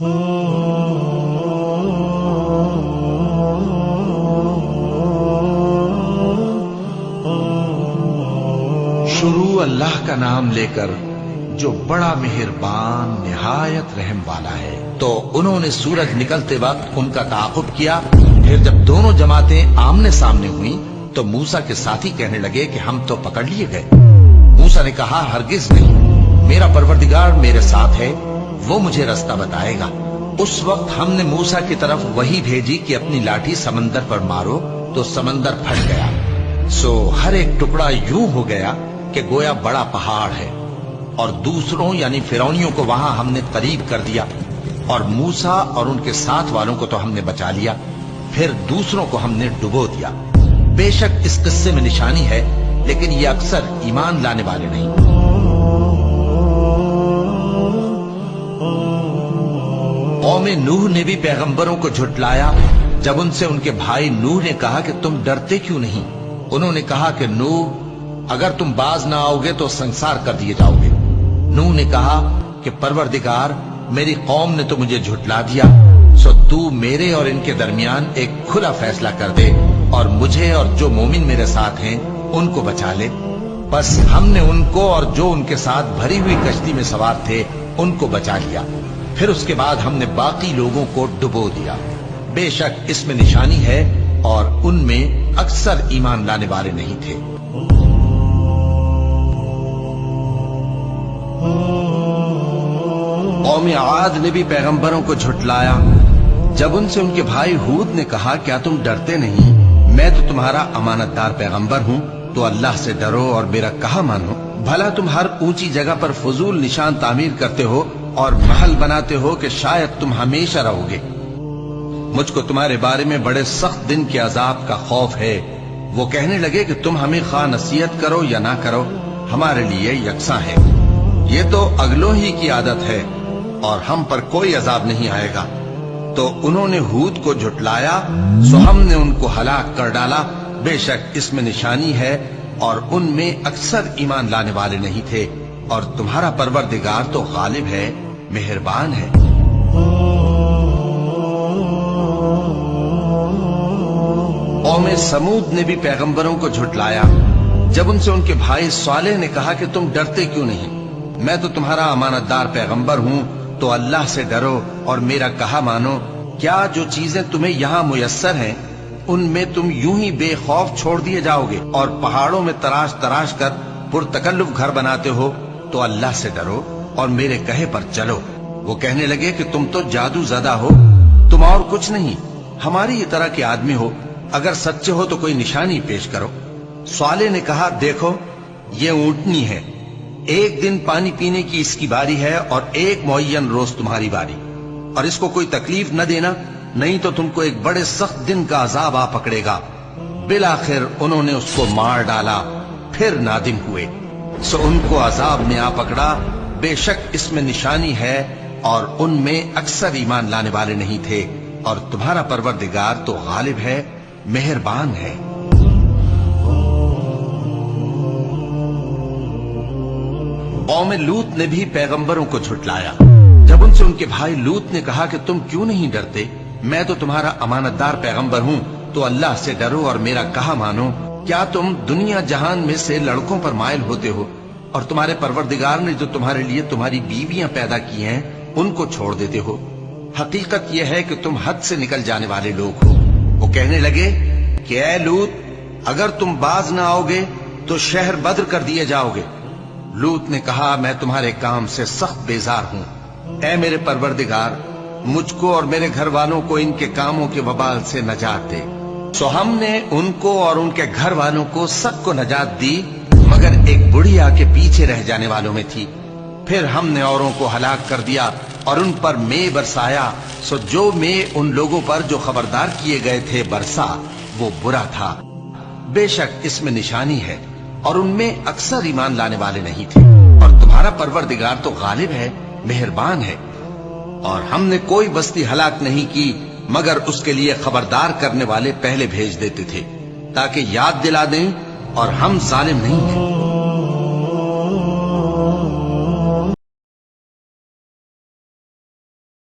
शुरू अल्लाह का नाम लेकर जो बड़ा मेहरबान निहायत रहम वाला है। तो उन्होंने सूरज निकलते वक्त उनका ताक़ुब किया। फिर जब दोनों जमातें आमने सामने हुई तो मूसा के साथी कहने लगे कि हम तो पकड़ लिए गए। मूसा ने कहा, हरगिज नहीं, मेरा परवरदिगार मेरे साथ है, वो मुझे रास्ता बताएगा। उस वक्त हमने मूसा की तरफ वही भेजी कि अपनी लाठी समंदर पर मारो, तो समंदर फट गया। सो हर एक टुकड़ा यूं हो गया कि गोया बड़ा पहाड़ है। और दूसरों यानी फिरौनियों को वहां हमने करीब कर दिया, और मूसा और उनके साथ वालों को तो हमने बचा लिया, फिर दूसरों को हमने डुबो दिया। बेशक इस किस्से में निशानी है, लेकिन ये अक्सर ईमान लाने वाले नहीं। कौमे नूह ने भी पैगंबरों को झुटलाया जब उनसे उनके भाई नूह ने कहा कि तुम डरते क्यों नहीं। उन्होंने कहा कि नूह, अगर तुम बाज ना आओगे तो संसार कर दिए जाओगे। नूह ने कहा कि परवरदिगार, मेरी कौम ने तो मुझे झुटला दिया, सो तू मेरे और इनके दरमियान एक खुला फैसला कर दे और मुझे और जो मोमिन मेरे साथ हैं उनको बचा ले। बस हमने उनको और जो उनके साथ भरी हुई कश्ती में सवार थे उनको बचा लिया। फिर उसके बाद हमने बाकी लोगों को डुबो दिया। बेशक इसमें निशानी है और उनमें अक्सर ईमान लाने वाले नहीं थे। कौम आद ने भी पैगंबरों को झुटलाया जब उनसे उनके भाई हूद ने कहा, क्या तुम डरते नहीं, मैं तो तुम्हारा अमानतदार पैगंबर हूँ, तो अल्लाह से डरो और मेरा कहा मानो। भला तुम हर ऊंची जगह पर फजूल निशान तामीर करते हो और महल बनाते हो कि शायद तुम हमेशा रहोगे। मुझको तुम्हारे बारे में बड़े सख्त दिन के अजाब का खौफ है। वो कहने लगे कि तुम हमें खा नसीहत करो या ना करो, हमारे लिए यकसा है। ये तो अगलों ही की आदत है और हम पर कोई अजाब नहीं आएगा। तो उन्होंने हूद को झुटलाया, सो हमने उनको हलाक कर डाला। बेशक इसमें निशानी है और उनमें अक्सर ईमान लाने वाले नहीं थे। और तुम्हारा परवरदिगार तो गालिब है, मेहरबान है। कौम समूद ने भी पैगंबरों को झुटलाया जब उनसे उनके भाई सालेह ने कहा कि तुम डरते क्यों नहीं, मैं तो तुम्हारा अमानतदार पैगंबर हूँ, तो अल्लाह से डरो और मेरा कहा मानो। क्या जो चीजें तुम्हें यहाँ मुयस्सर हैं उनमें तुम यूं ही बेखौफ छोड़ दिए जाओगे और पहाड़ों में तराश तराश कर पुरतकल्लुफ घर बनाते हो, तो अल्लाह से डरो और मेरे कहे पर चलो। वो कहने लगे कि तुम तो जादू ज़दा हो, तुम और कुछ नहीं, हमारी ही तरह के आदमी हो, अगर सच्चे हो तो कोई निशानी पेश करो। साले ने कहा, देखो ये ऊंटनी है, एक दिन पानी पीने की इसकी बारी है और एक मुअय्यन रोज तुम्हारी बारी, और इसको कोई तकलीफ न देना, नहीं तो तुमको एक बड़े सख्त दिन का अजाब आ पकड़ेगा। बिलाखिर उन्होंने उसको मार डाला, फिर नादिम हुए, सो उनको अजाब में आ पकड़ा। बेशक इसमें निशानी है और उनमें अक्सर ईमान लाने वाले नहीं थे। और तुम्हारा परवरदिगार तो गालिब है, मेहरबान है। कौम लूत ने भी पैगंबरों को झुटलाया जब उनसे उनके भाई लूत ने कहा कि तुम क्यों नहीं डरते, मैं तो तुम्हारा अमानतदार पैगंबर हूँ, तो अल्लाह से डरो और मेरा कहा मानो। क्या तुम दुनिया जहान में से लड़कों पर माइल होते हो और तुम्हारे परवरदिगार ने जो तुम्हारे लिए तुम्हारी बीवियां पैदा की हैं उनको छोड़ देते हो। हकीकत यह है कि तुम हद से निकल जाने वाले लोग हो। वो कहने लगे कि ऐ लूत, अगर तुम बाज ना आओगे तो शहर बद्र कर दिए जाओगे। लूत ने कहा, मैं तुम्हारे काम से सख्त बेजार हूँ। ऐ मेरे परवरदिगार, मुझको और मेरे घर वालों को इनके कामों के वबाल से नजात दे। सो हमने उनको और उनके घर वालों को सबको नजात दी, मगर एक बुढ़िया के पीछे रह जाने वालों में थी। फिर हमने औरों को हलाक कर दिया और उन पर मे बरसाया। सो जो मे उन लोगों पर जो खबरदार किए गए थे बरसा, वो बुरा था। बेशक इसमें निशानी है और उनमें अक्सर ईमान लाने वाले नहीं थे। और तुम्हारा परवरदिगार तो गालिब है, मेहरबान है। और हमने कोई बस्ती हलाक नहीं की मगर उसके लिए खबरदार करने वाले पहले भेज देते थे, ताकि याद दिला दें, और हम जालिम नहीं हैं।